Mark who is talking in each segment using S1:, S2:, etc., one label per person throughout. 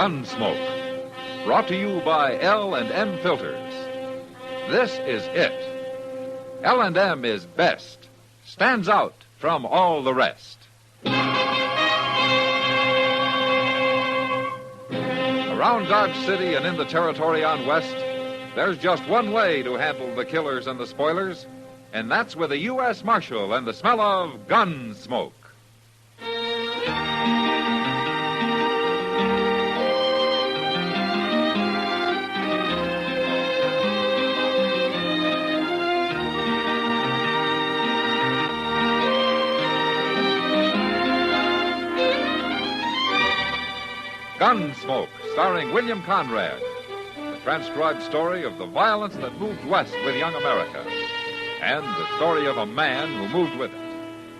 S1: Gunsmoke. Brought to you by L&M Filters. This is it. L&M is best. Stands out from all the rest. Around Dodge City and in the territory on West, there's just one way to handle the killers and the spoilers, and that's with a U.S. Marshal and the smell of gun smoke. Gunsmoke, starring William Conrad. The transcribed story of the violence that moved west with young America. And the story of a man who moved with it.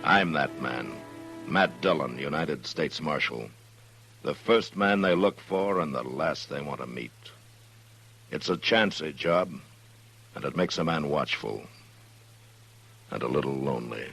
S2: I'm that man. Matt Dillon, United States Marshal. The first man they look for and the last they want to meet. It's a chancy job, and it makes a man watchful. And a little lonely.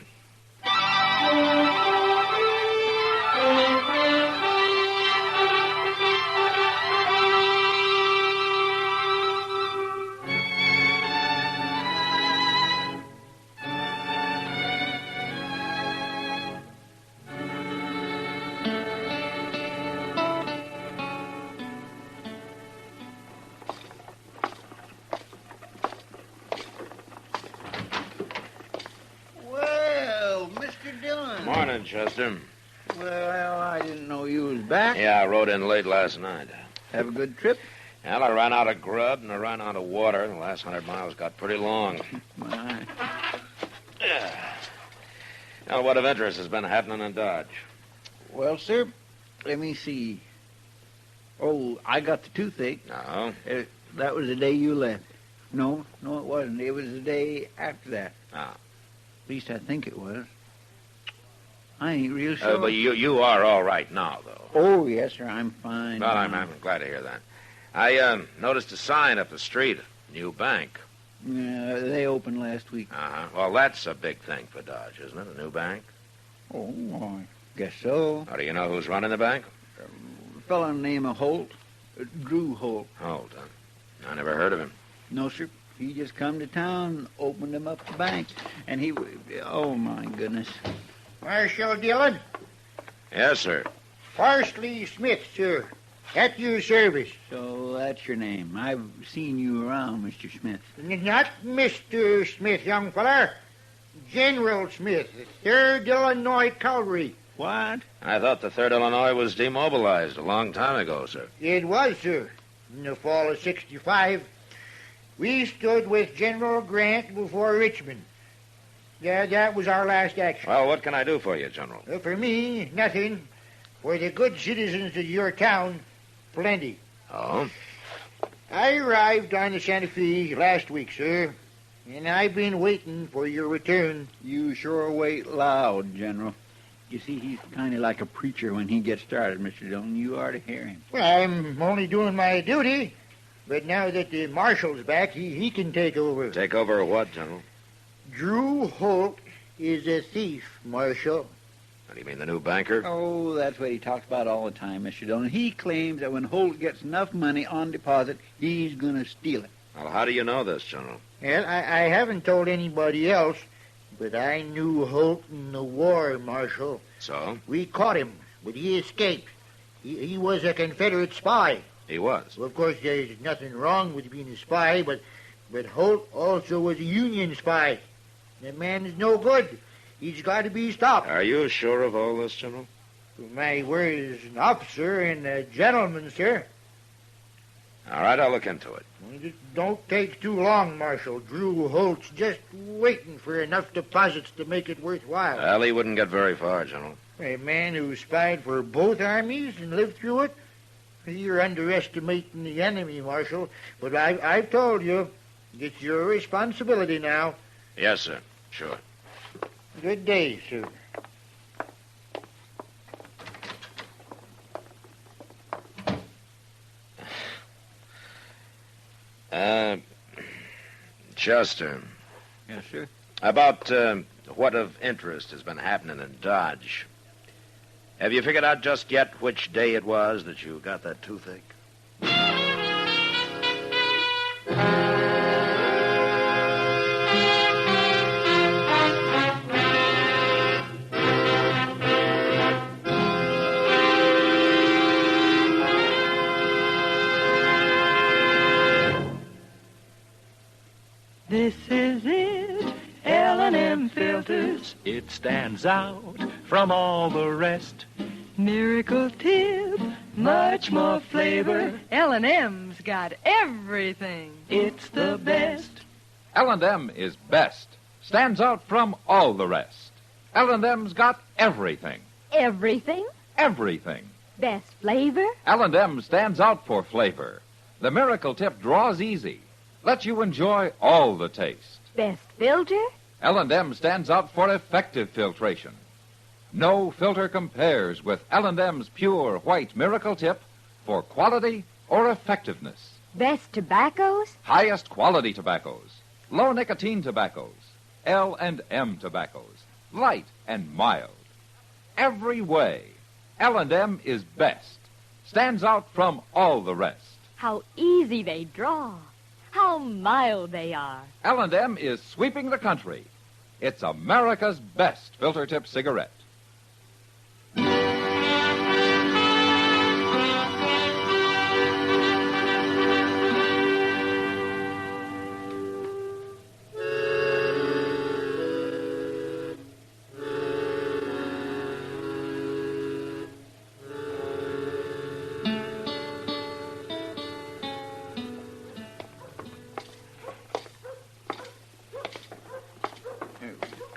S3: Morning, Chester.
S4: Well, I didn't know you was back.
S3: Yeah, I rode in late last night.
S4: Have a good trip?
S3: Well, I ran out of grub and I ran out of water. The last 100 miles got pretty long.
S4: My.
S3: Yeah. Well, what of interest has been happening in Dodge?
S4: Well, sir, let me see. Oh, I got the toothache.
S3: No.
S4: That was the day you left. No, it wasn't. It was the day after that.
S3: Ah.
S4: At least I think it was. I ain't real sure.
S3: But you are all right now, though.
S4: Oh, yes, sir. I'm fine.
S3: Well, I'm glad to hear that. I noticed a sign up the street. New bank.
S4: Yeah, they opened last week.
S3: Uh-huh. Well, that's a big thing for Dodge, isn't it? A new bank?
S4: Oh, I guess so.
S3: How do you know who's running the bank?
S4: A fellow named Holt. Drew Holt.
S3: Holt, huh? I never heard of him.
S4: No, sir. He just come to town, opened him up the bank, and he... Oh, my goodness.
S5: Marshal Dillon?
S3: Yes, sir.
S5: Parsley Smith, sir. At your service.
S4: So that's your name. I've seen you around, Mr. Smith.
S5: Not Mr. Smith, young feller. General Smith, 3rd Illinois Cavalry.
S4: What?
S3: I thought the 3rd Illinois was demobilized a long time ago, sir.
S5: It was, sir. In the fall of 65, we stood with General Grant before Richmond. Yeah, that was our last action.
S3: Well, what can I do for you, General?
S5: For me, nothing. For the good citizens of your town, plenty.
S3: Oh?
S5: I arrived on the Santa Fe last week, sir, and I've been waiting for your return.
S4: You sure wait loud, General. You see, he's kind of like a preacher when he gets started, Mr. Dillon. You ought to hear him.
S5: Well, I'm only doing my duty, but now that the marshal's back, he can take over.
S3: Take over what, General?
S5: Drew Holt is a thief, Marshal.
S3: What do you mean, the new banker?
S4: Oh, that's what he talks about all the time, Mr. Dillon. He claims that when Holt gets enough money on deposit, he's going to steal it.
S3: Well, how do you know this, General?
S5: Well, I haven't told anybody else, but I knew Holt in the war, Marshal.
S3: So?
S5: We caught him, but he escaped. He was a Confederate spy.
S3: He was?
S5: Well, of course, there's nothing wrong with being a spy, but Holt also was a Union spy. That man is no good. He's got to be stopped.
S3: Are you sure of all this, General?
S5: My word as an officer and a gentleman, sir.
S3: All right, I'll look into it.
S5: It don't take too long, Marshal. Drew Holt's just waiting for enough deposits to make it worthwhile.
S3: Well, he wouldn't get very far, General.
S5: A man who spied for both armies and lived through it? You're underestimating the enemy, Marshal. But I've told you, it's your responsibility now.
S3: Yes, sir. Sure.
S5: Good day, sir.
S3: Chester.
S4: Yes, sir.
S3: About what of interest has been happening in Dodge. Have you figured out just yet which day it was that you got that toothache?
S6: This is it, L&M Filters. It stands out from all the rest. Miracle tip, much more flavor.
S7: L&M's got everything.
S6: It's the best.
S1: L&M is best. Stands out from all the rest. L&M's got everything.
S8: Everything?
S1: Everything.
S8: Best flavor?
S1: L&M stands out for flavor. The Miracle Tip draws easy. Lets you enjoy all the taste.
S8: Best filter?
S1: L&M stands out for effective filtration. No filter compares with L&M's pure white Miracle Tip for quality or effectiveness.
S8: Best tobaccos?
S1: Highest quality tobaccos. Low nicotine tobaccos. L&M tobaccos. Light and mild. Every way, L&M is best. Stands out from all the rest.
S8: How easy they draw. How mild they are.
S1: L&M is sweeping the country. It's America's best filter tip cigarette.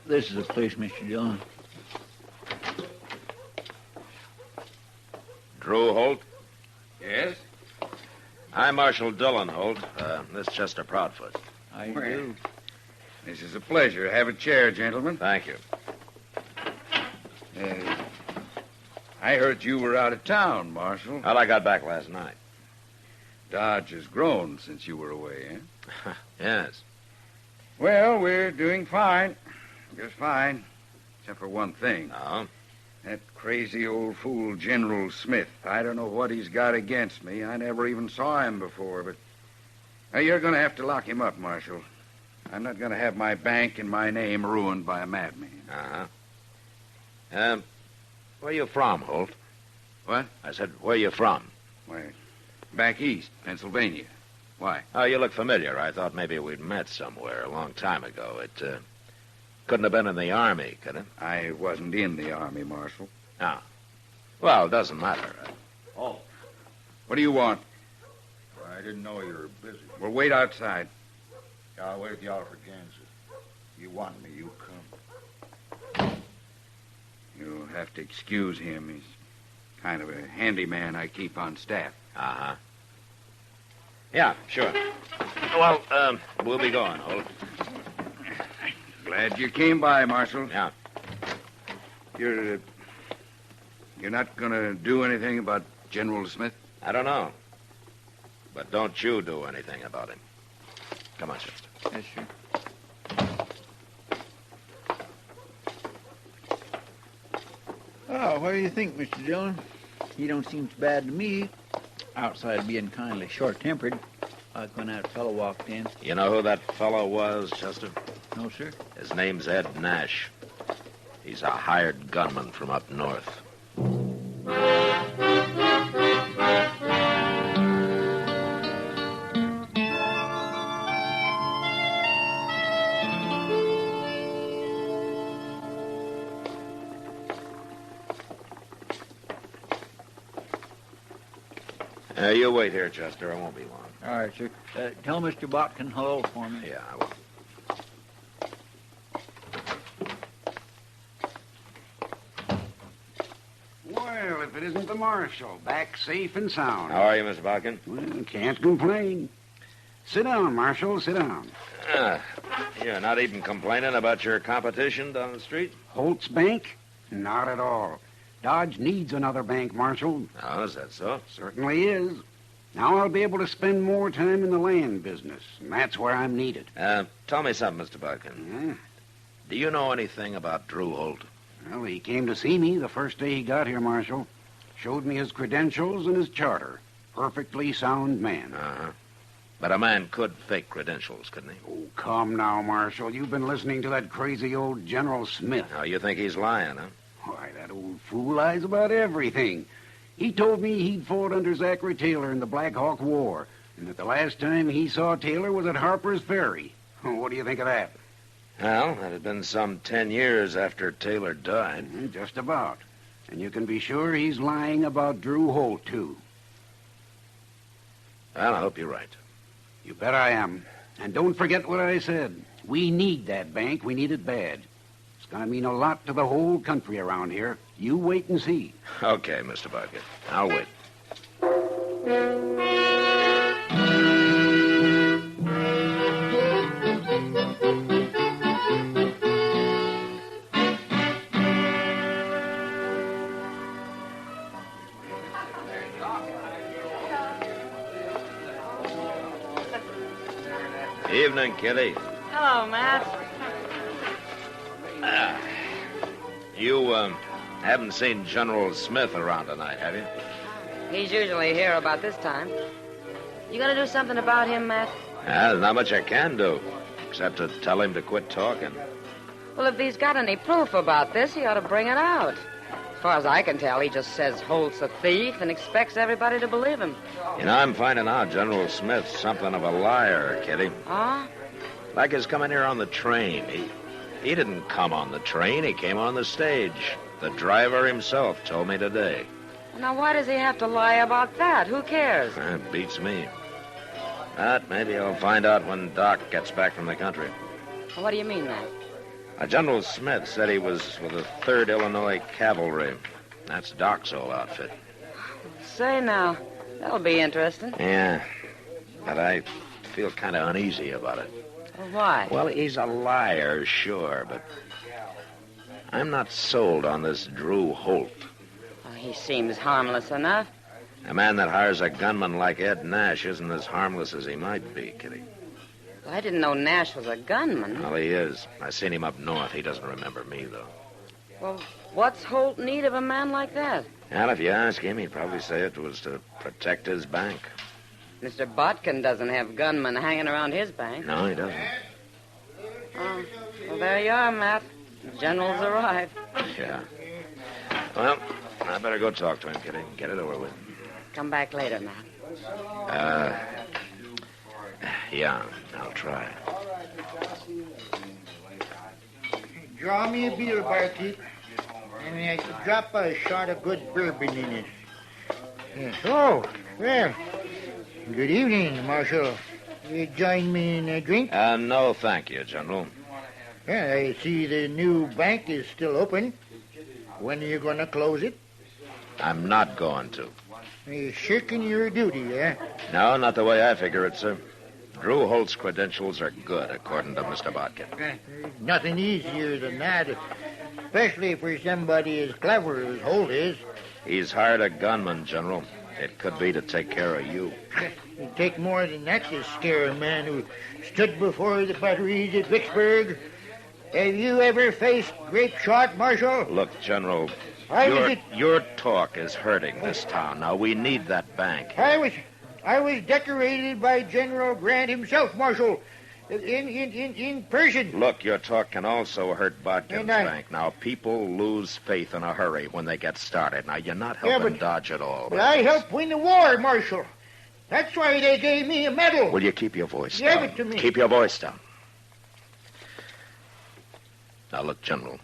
S4: This is the place, Mr. Dillon.
S3: Drew Holt?
S9: Yes?
S3: I'm Marshal Dillon Holt. This is Chester Proudfoot.
S4: I
S9: Well,
S4: do.
S9: This is a pleasure. Have a chair, gentlemen.
S3: Thank you.
S9: I heard you were out of town, Marshal.
S3: Well, I got back last night.
S9: Dodge has grown since you were away, eh?
S3: Yes.
S9: Well, we're doing fine. Just fine. Except for one thing.
S3: No?
S9: That crazy old fool, General Smith. I don't know what he's got against me. I never even saw him before, but... you're going to have to lock him up, Marshal. I'm not going to have my bank and my name ruined by a madman.
S3: Uh-huh. Where you from, Holt?
S9: What?
S3: I said, where you from?
S9: Why, back east, Pennsylvania. Why?
S3: Oh, you look familiar. I thought maybe we'd met somewhere a long time ago. It, couldn't have been in the Army, could it?
S9: I wasn't in the Army, Marshal.
S3: No. Well, it doesn't matter.
S9: Oh. What do you want?
S10: I didn't know you were busy.
S9: Well, wait outside.
S10: I'll wait at the Oliver, Kansas. You want me, you come.
S9: You'll have to excuse him. He's kind of a handyman I keep on staff.
S3: Uh-huh. Yeah, sure. Well, we'll be going, Holt.
S9: Glad you came by, Marshal.
S3: Yeah.
S9: You're not going to do anything about General Smith?
S3: I don't know. But don't you do anything about him. Come on, Chester.
S4: Yes, sir. Oh, what do you think, Mr. Dillon? He don't seem so bad to me. Outside being kindly short-tempered, like when that fellow walked in.
S3: You know who that fellow was, Chester?
S4: No, sir.
S3: His name's Ed Nash. He's a hired gunman from up north. You wait here, Chester. I won't be long.
S4: All right, sir. Tell Mr. Botkin hello for me.
S3: Yeah, I will.
S11: Well, if it isn't the Marshal, back safe and sound.
S3: How are you, Mr. Balkin?
S11: Well, can't complain. Sit down, Marshal, sit down.
S3: You're not even complaining about your competition down the street?
S11: Holt's Bank? Not at all. Dodge needs another bank, Marshal.
S3: Oh, is that so?
S11: Certainly is. Now I'll be able to spend more time in the land business, and that's where I'm needed.
S3: Tell me something, Mr. Balkin.
S11: Yeah?
S3: Do you know anything about Drew Holt?
S11: Well, he came to see me the first day he got here, Marshal. Showed me his credentials and his charter. Perfectly sound man.
S3: Uh-huh. But a man could fake credentials, couldn't he?
S11: Oh, come now, Marshal. You've been listening to that crazy old General Smith.
S3: Now, you think he's lying, huh?
S11: Why, that old fool lies about everything. He told me he'd fought under Zachary Taylor in the Black Hawk War, and that the last time he saw Taylor was at Harper's Ferry. What do you think of that?
S3: Well, that had been some 10 years after Taylor died.
S11: Just about. And you can be sure he's lying about Drew Holt, too.
S3: Well, I hope you're right.
S11: You bet I am. And don't forget what I said. We need that bank. We need it bad. It's going to mean a lot to the whole country around here. You wait and see.
S3: Okay, Mr. Bucket. I'll wait. Evening, Kitty.
S12: Hello, Matt.
S3: You haven't seen General Smith around tonight, have you?
S12: He's usually here about this time. You gonna do something about him, Matt?
S3: There's not much I can do, except to tell him to quit talking.
S12: Well, if he's got any proof about this, he ought to bring it out. As far as I can tell, he just says Holt's a thief and expects everybody to believe him.
S3: You know, I'm finding out General Smith's something of a liar, Kitty.
S12: Huh?
S3: Like his coming here on the train. He didn't come on the train. He came on the stage. The driver himself told me today.
S12: Now, why does he have to lie about that? Who cares?
S3: That beats me. But maybe I'll find out when Doc gets back from the country.
S12: What do you mean, Matt?
S3: General Smith said he was with the 3rd Illinois Cavalry. That's Doc's old outfit.
S12: Say now, that'll be interesting.
S3: Yeah, but I feel kind of uneasy about it.
S12: Well, why?
S3: Well, he's a liar, sure, but I'm not sold on this Drew Holt.
S12: Oh, he seems harmless enough.
S3: A man that hires a gunman like Ed Nash isn't as harmless as he might be, Kitty.
S12: Well, I didn't know Nash was a gunman.
S3: Well, he is. I seen him up north. He doesn't remember me, though.
S12: Well, what's Holt need of a man like that?
S3: Well, if you ask him, he'd probably say it was to protect his bank.
S12: Mr. Botkin doesn't have gunmen hanging around his bank.
S3: No, he doesn't.
S12: Oh, well, there you are, Matt. The general's arrived.
S3: Yeah. Well, I better go talk to him, Kitty. Get it over with.
S12: Come back later, Matt.
S3: Yeah, I'll try.
S5: Draw me a beer, barkeep. And I could drop a shot of good bourbon in it. Yes. Oh, well. Good evening, Marshal. You join me in a drink?
S3: No, thank you, General.
S5: Yeah, I see the new bank is still open. When are you going to close it?
S3: I'm not going to.
S5: Are you shirking your duty, eh?
S3: No, not the way I figure it, sir. Drew Holt's credentials are good, according to Mr. Botkin.
S5: There's nothing easier than that, especially for somebody as clever as Holt is.
S3: He's hired a gunman, General. It could be to take care of you.
S5: It'd take more than that to scare a man who stood before the batteries at Vicksburg. Have you ever faced grape shot, Marshal?
S3: Look, General,
S5: I
S3: your talk is hurting this town. Now, we need that bank.
S5: I was decorated by General Grant himself, Marshal, in person.
S3: Look, your talk can also hurt Botkin's
S5: And
S3: bank. Now, people lose faith in a hurry when they get started. Now, you're not helping Dodge at all.
S5: But I helped win the war, Marshal. That's why they gave me a medal.
S3: Will you keep your voice
S5: Give
S3: down?
S5: it to me.
S3: Keep your voice down. Now, look, General,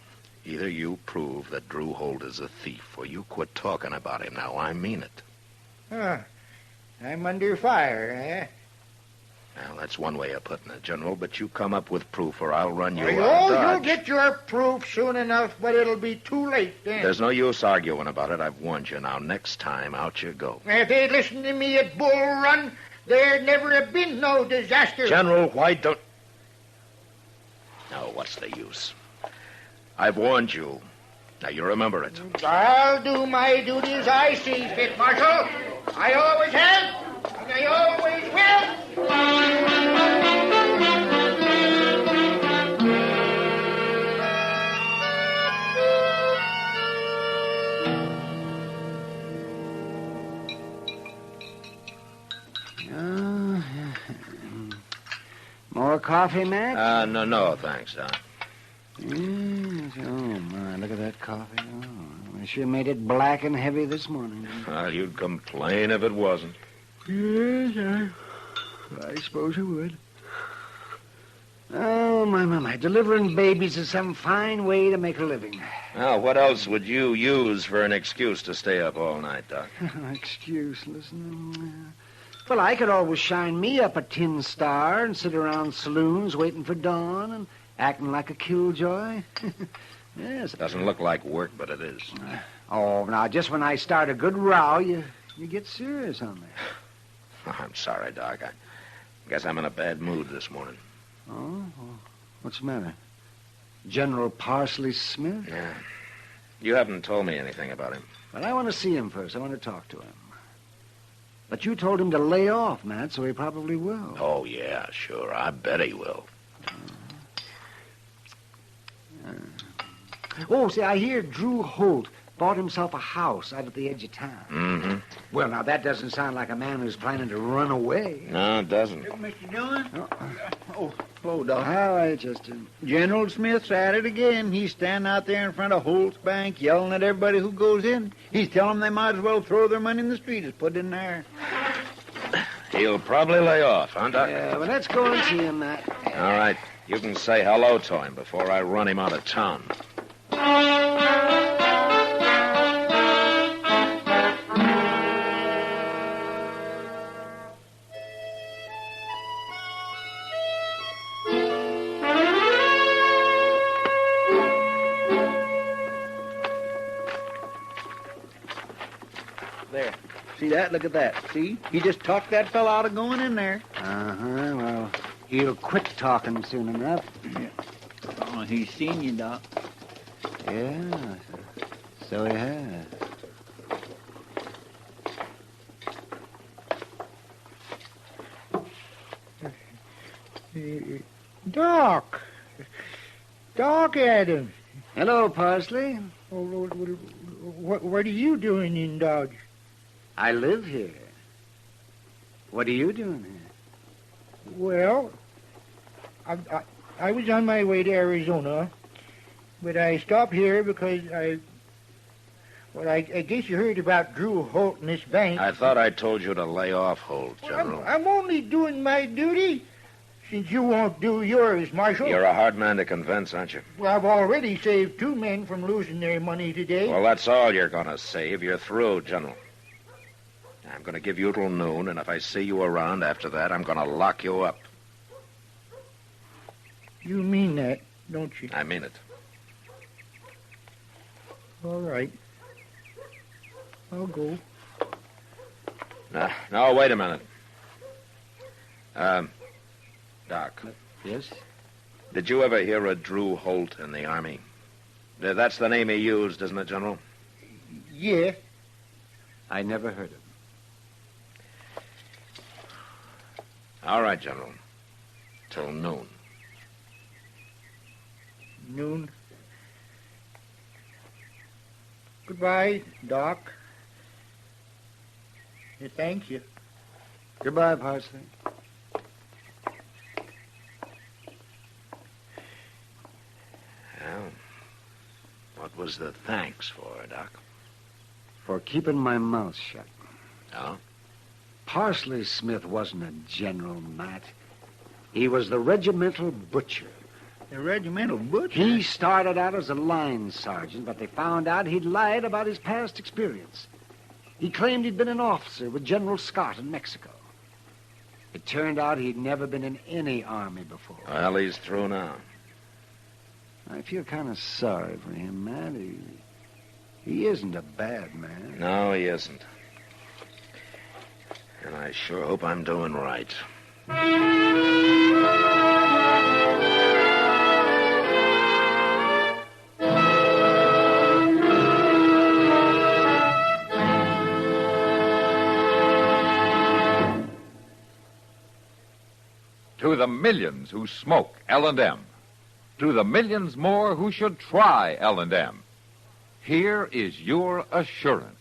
S3: either you prove that Drew Holt is a thief or you quit talking about him. Now, I mean it.
S5: I'm under fire, eh?
S3: Well, that's one way of putting it, General, but you come up with proof or I'll run you out of
S5: You'll
S3: Dodge.
S5: get your proof soon enough, but it'll be too late then.
S3: There's no use arguing about it. I've warned you. Now, next time, out you go.
S5: If they'd listened to me at Bull Run, there'd never have been no disaster.
S3: General, why don't... Now, what's the use? I've warned you. Now, you remember it.
S5: I'll do my duty as I see fit, Marshal. I always have, and I always will.
S11: More coffee, Matt?
S3: No, thanks, Doc.
S11: Yes. Oh, my, look at that coffee. Oh, I sure made it black and heavy this morning.
S3: Well, you'd complain if it wasn't.
S11: Yes, I suppose you would. Oh, my. Delivering babies is some fine way to make a living.
S3: Now, what else would you use for an excuse to stay up all night, Doc?
S11: Excuse, listen. Well, I could always shine me up a tin star and sit around saloons waiting for dawn and acting like a killjoy. Yes.
S3: Doesn't look like work, but it is.
S11: Oh, now, just when I start a good row, you get serious on me.
S3: Oh, I'm sorry, Doc. I guess I'm in a bad mood this morning.
S11: Oh? What's the matter? General Parsley Smith?
S3: Yeah. You haven't told me anything about him.
S11: Well, I want to see him first. I want to talk to him. But you told him to lay off, Matt, so he probably will.
S3: Oh, yeah, sure. I bet he will.
S11: Oh, see, I hear Drew Holt bought himself a house out at the edge of town.
S3: Mm-hmm.
S11: Well, now, that doesn't sound like a man who's planning to run away.
S3: No, it doesn't.
S5: Mr. Dillon? Oh, hello, Doc.
S11: How are you, Justin?
S5: General Smith's at it again. He's standing out there in front of Holt's Bank yelling at everybody who goes in. He's telling them they might as well throw their money in the street as put it in there.
S3: He'll probably lay off, huh, Doc?
S11: Yeah, well, let's go and see him, Matt.
S3: All right. You can say hello to him before I run him out of town.
S5: There. See that? Look at that. See? He just talked that fella out of going in there.
S11: Uh-huh. Well, he'll quit talking soon enough.
S5: Yeah. Oh, he's seen you, Doc.
S11: Yeah, so he has.
S5: Doc. Doc Adams.
S11: Hello, Parsley.
S5: Oh, what are you doing in Dodge?
S11: I live here. What are you doing here?
S5: Well, I was on my way to Arizona, but I stopped here because I guess you heard about Drew Holt and this bank.
S3: I thought I told you to lay off Holt, General.
S5: I'm only doing my duty, since you won't do yours, Marshal.
S3: You're a hard man to convince, aren't you?
S5: Well, I've already saved 2 men from losing their money today.
S3: Well, that's all you're going to save. You're through, General. I'm going to give you till noon, and if I see you around after that, I'm going to lock you up.
S5: You mean that, don't you?
S3: I mean it.
S5: All right. I'll go.
S3: No, wait a minute. Doc.
S11: Yes?
S3: Did you ever hear of Drew Holt in the Army? That's the name he used, isn't it, General?
S5: Yeah.
S11: I never heard of him.
S3: All right, General. Till noon.
S5: Noon. Goodbye, Doc. Thank you.
S11: Goodbye, Parsley.
S3: Well, what was the thanks for, Doc?
S11: For keeping my mouth shut.
S3: Oh?
S11: Parsley Smith wasn't a general, Matt. He was the regimental butcher.
S5: The regimental butcher?
S11: He started out as a line sergeant, but they found out he'd lied about his past experience. He claimed he'd been an officer with General Scott in Mexico. It turned out he'd never been in any army before.
S3: Well, he's through now.
S11: I feel kind of sorry for him, Matt. He isn't a bad man.
S3: No, he isn't. And I sure hope I'm doing right.
S1: To the millions who smoke L&M. To the millions more who should try L&M. Here is your assurance.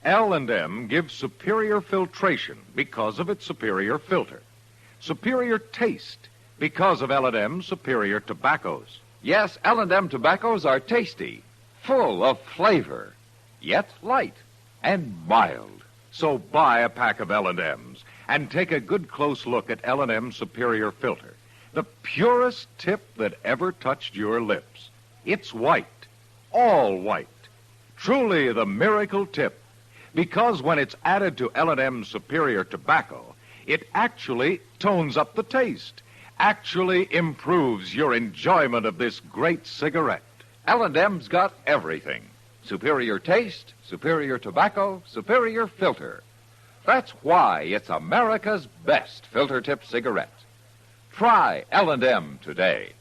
S1: L&M gives superior filtration because of its superior filter. Superior taste because of L&M superior tobaccos. Yes, L&M tobaccos are tasty, full of flavor, yet light and mild. So buy a pack of L&Ms and take a good close look at L&M Superior Filter, the purest tip that ever touched your lips. It's white, all white, truly the miracle tip, because when it's added to L&M Superior Tobacco, it actually tones up the taste, actually improves your enjoyment of this great cigarette. L&M's got everything. Superior taste, superior tobacco, superior filter. That's why it's America's best filter tip cigarette. Try L&M today.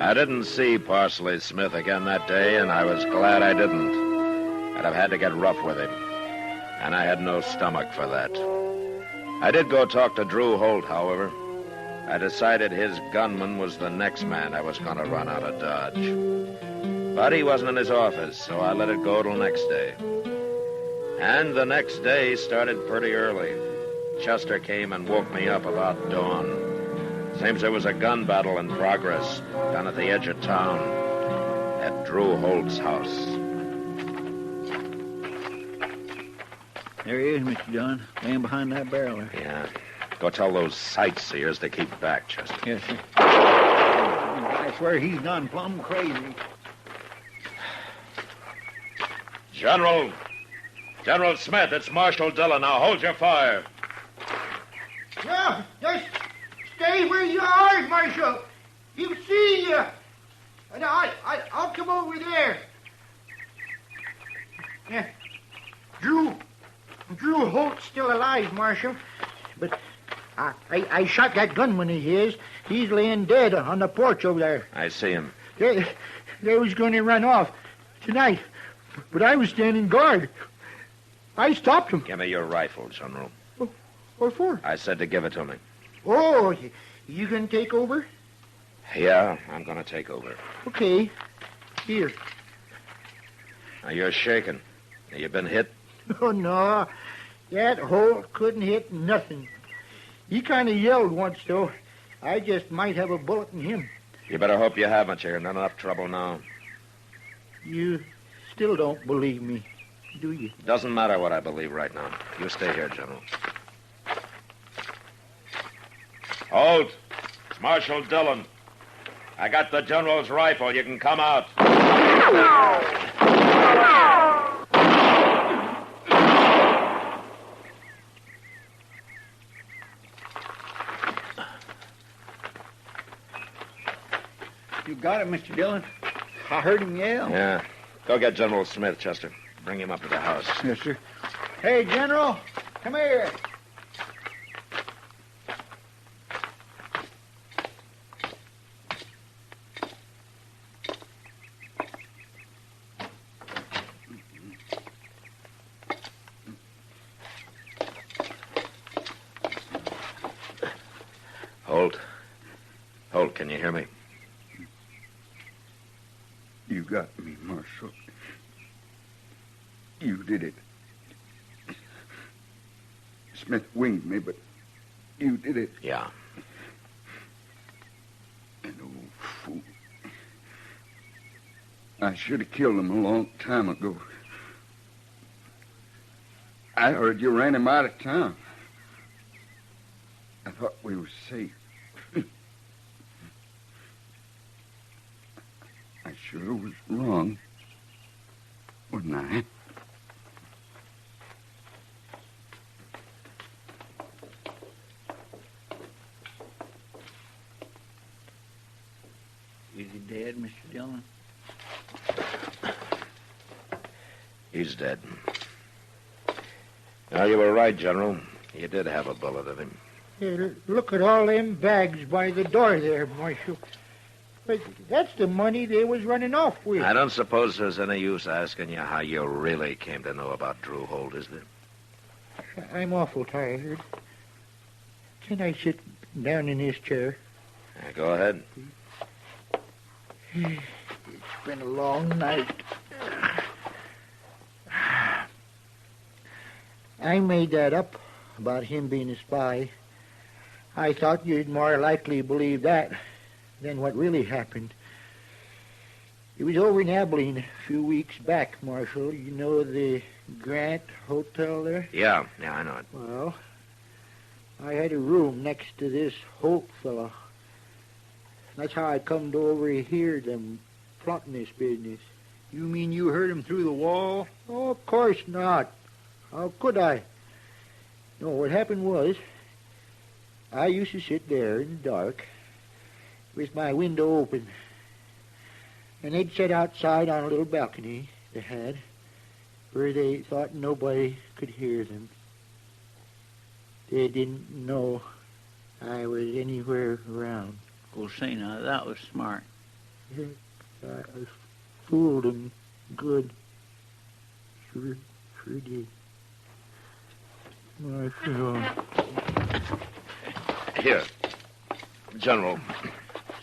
S3: I didn't see Parsley Smith again that day, and I was glad I didn't. I'd have had to get rough with him, and I had no stomach for that. I did go talk to Drew Holt, however. I decided his gunman was the next man I was going to run out of Dodge. But he wasn't in his office, so I let it go till next day. And the next day started pretty early. Chester came and woke me up about dawn. Seems there was a gun battle in progress down at the edge of town at Drew Holt's house.
S4: There he is, Mr. Dillon, laying behind that barrel there.
S3: Yeah. Go tell those sightseers to keep back, Chester.
S4: Yes, sir. I swear he's gone plumb crazy.
S3: General Smith, it's Marshal Dillon. Now hold your fire.
S5: Yeah, just stay where you are, Marshal. He'll see you. And I'll come over there. Yeah. Drew Holt's still alive, Marshal. But I shot that gunman of his. He's laying dead on the porch over there.
S3: I see him.
S5: They was going to run off tonight, but I was standing guard. I stopped him.
S3: Give me your rifle, General.
S5: What for?
S3: I said to give it to me.
S5: Oh, you gonna take over?
S3: Yeah, I'm going to take over.
S5: Okay. Here.
S3: Now, you're shaking. You been hit?
S5: Oh, no. That Holt couldn't hit nothing. He kind of yelled once, though. I just might have a bullet in him.
S3: You better hope you haven't. You're in enough trouble now.
S5: You still don't believe me, do you?
S3: Doesn't matter what I believe right now. You stay here, General. Holt, it's Marshal Dillon. I got the General's rifle. You can come out.
S4: You got it, Mr. Dillon. I heard him yell.
S3: Yeah. Go get General Smith, Chester. Bring him up to the house.
S4: Yes, sir.
S5: Hey, General, come here.
S3: Holt, can you hear me?
S9: You got me, Marshal. You did it. Smith winged me, but you did it.
S3: Yeah.
S9: An old fool. I should have killed him a long time ago. I heard you ran him out of town. I thought we were safe. I sure was wrong, wasn't I?
S4: Is he dead, Mr. Dillon?
S3: He's dead. Now, you were right, General. You did have a bullet in him.
S5: Yeah, look at all them bags by the door there, Marshal. But that's the money they was running off with.
S3: I don't suppose there's any use asking you how you really came to know about Drew Holt, is there?
S5: I'm awful tired. Can I sit down in this chair.
S3: Go ahead.
S5: It's been a long night. I made that up about him being a spy. I thought you'd more likely believe that than what really happened. It was over in Abilene a few weeks back, Marshal. You know the Grant Hotel there?
S3: Yeah, I know it.
S5: Well, I had a room next to this Holt fella. That's how I come to overhear them plotting this business.
S4: You mean you heard him through the wall?
S5: Oh, of course not. How could I? No, what happened was, I used to sit there in the dark with my window open. And they'd sit outside on a little balcony they had, where they thought nobody could hear them. They didn't know I was anywhere around.
S4: Well, say now, that was smart.
S5: Yeah, I fooled them good. Sure did. Marshal.
S3: Here, General.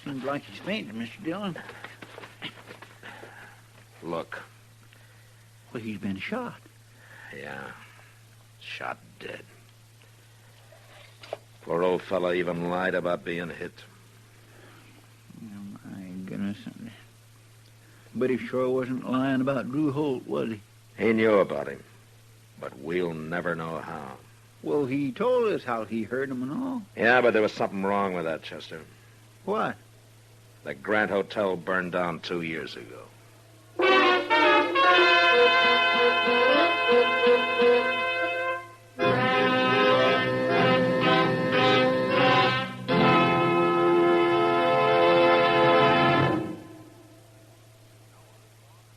S4: Seems like he's fainting, Mr. Dillon.
S3: Look.
S4: Well, he's been shot.
S3: Yeah, shot dead. Poor old fella even lied about being hit.
S4: Oh, my goodness. But he sure wasn't lying about Drew Holt, was he?
S3: He knew about him, but we'll never know how.
S4: Well, he told us how he heard him and all.
S3: Yeah, but there was something wrong with that, Chester.
S4: What?
S3: The Grant Hotel burned down 2 years ago.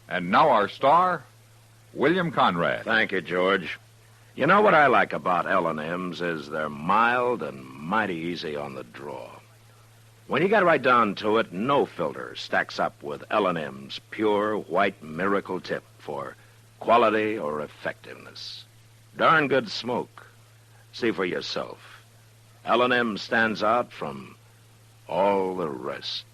S1: And now our star, William Conrad.
S3: Thank you, George. You know what I like about L&M's is they're mild and mighty easy on the draw. When you get right down to it, no filter stacks up with L&M's pure white miracle tip for quality or effectiveness. Darn good smoke. See for yourself. L&M stands out from all the rest.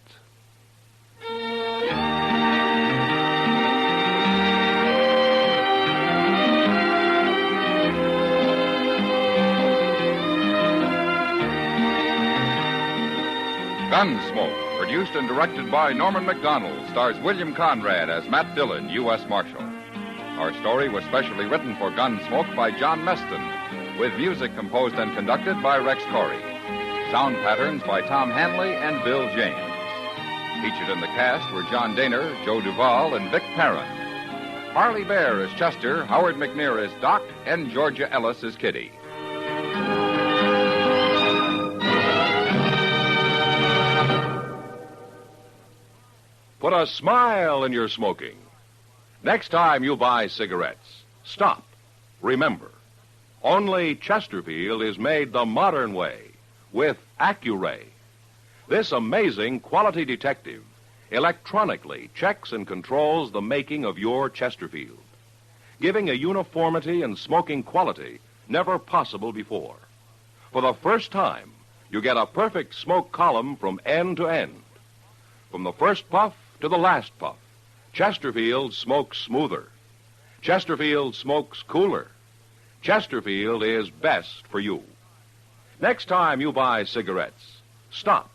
S1: Gunsmoke, produced and directed by Norman Macdonald, stars William Conrad as Matt Dillon, U.S. Marshal. Our story was specially written for Gunsmoke by John Meston, with music composed and conducted by Rex Corey. Sound patterns by Tom Hanley and Bill James. Featured in the cast were John Daner, Joe Duvall, and Vic Perrin. Harley Bear is Chester, Howard McNear is Doc, and Georgia Ellis is Kitty.
S13: Put a smile in your smoking. Next time you buy cigarettes, stop. Remember, only Chesterfield is made the modern way with Accuray. This amazing quality detective electronically checks and controls the making of your Chesterfield, giving a uniformity and smoking quality never possible before. For the first time, you get a perfect smoke column from end to end. From the first puff to the last puff, Chesterfield smokes smoother. Chesterfield smokes cooler. Chesterfield is best for you. Next time you buy cigarettes, stop.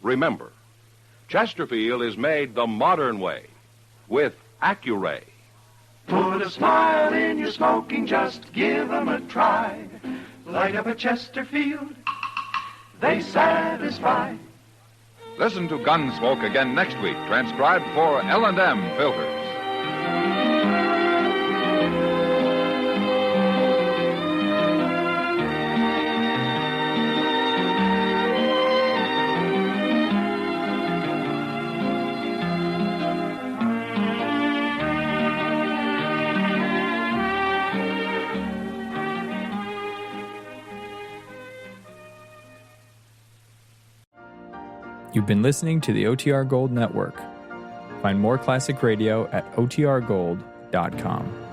S13: Remember, Chesterfield is made the modern way with Accuray.
S6: Put a smile in your smoking, just give 'em a try. Light up a Chesterfield, they satisfy.
S1: Listen to Gunsmoke again next week, transcribed for L&M Filters.
S14: You've been listening to the OTR Gold Network. Find more classic radio at otrgold.com.